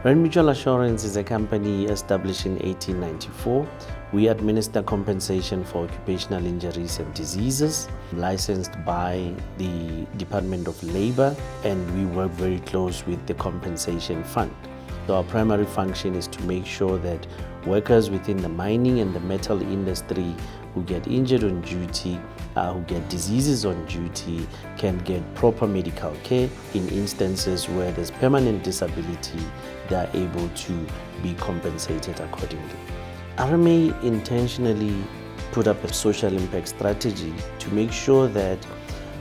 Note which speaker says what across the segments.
Speaker 1: Rand Mutual Assurance is a company established in 1894. We administer compensation for occupational injuries and diseases, licensed by the Department of Labor, and we work very close with the compensation fund. So our primary function is to make sure that workers within the mining and the metal industry who get injured on duty, who get diseases on duty, can get proper medical care. In instances where there's permanent disability, they are able to be compensated accordingly. RMA intentionally put up a social impact strategy to make sure that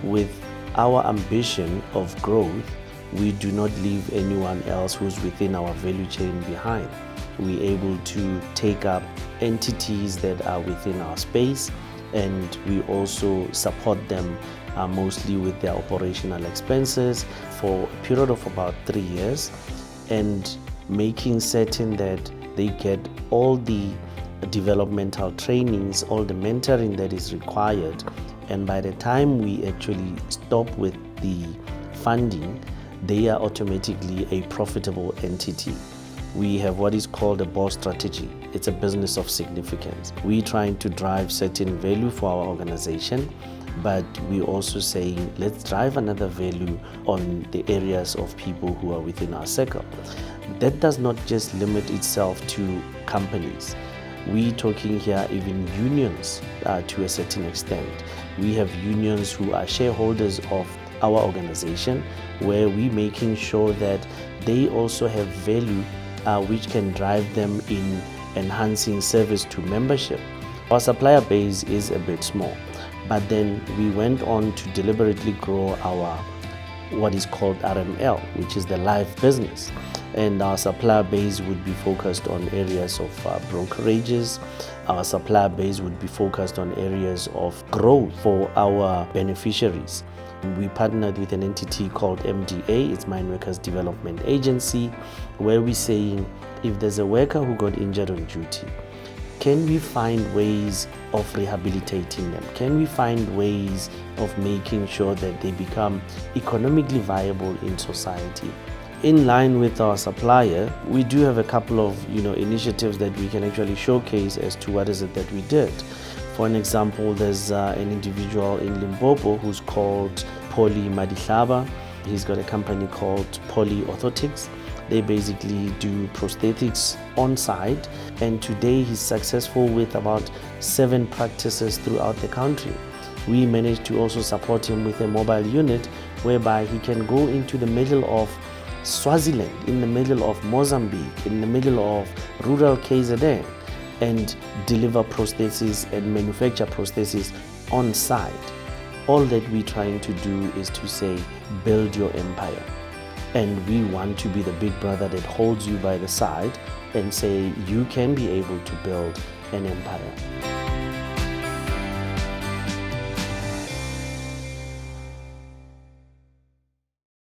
Speaker 1: with our ambition of growth, we do not leave anyone else who's within our value chain behind. We're able to take up entities that are within our space, and we also support them mostly with their operational expenses for a period of about 3 years, and making certain that they get all the developmental trainings, all the mentoring that is required, and by the time we actually stop with the funding, they are automatically a profitable entity. We have what is called a BOSS strategy. It's a business of significance. We're trying to drive certain value for our organization, but we're also saying let's drive another value on the areas of people who are within our circle. That does not just limit itself to companies. We're talking here even unions to a certain extent. We have unions who are shareholders of our organization, where we're making sure that they also have value which can drive them in enhancing service to membership. Our supplier base is a bit small, but then we went on to deliberately grow our what is called RML, which is the live business. And our supplier base would be focused on areas of brokerages. Our supplier base would be focused on areas of growth for our beneficiaries. We partnered with an entity called MDA, it's Mine Workers Development Agency, where we're saying if there's a worker who got injured on duty, can we find ways of rehabilitating them? Can we find ways of making sure that they become economically viable in society? In line with our supplier, we do have a couple of initiatives that we can actually showcase as to what is it that we did. For an example, there's an individual in Limpopo who's called Poly Madihlaba. He's got a company called Poly Orthotics. They basically do prosthetics on site, and today he's successful with about 7 practices throughout the country. We managed to also support him with a mobile unit whereby he can go into the middle of Swaziland, in the middle of Mozambique, in the middle of rural KZN, and deliver prostheses and manufacture prostheses on site. All that we're trying to do is to say, build your empire. And we want to be the big brother that holds you by the side and say, you can be able to build an empire.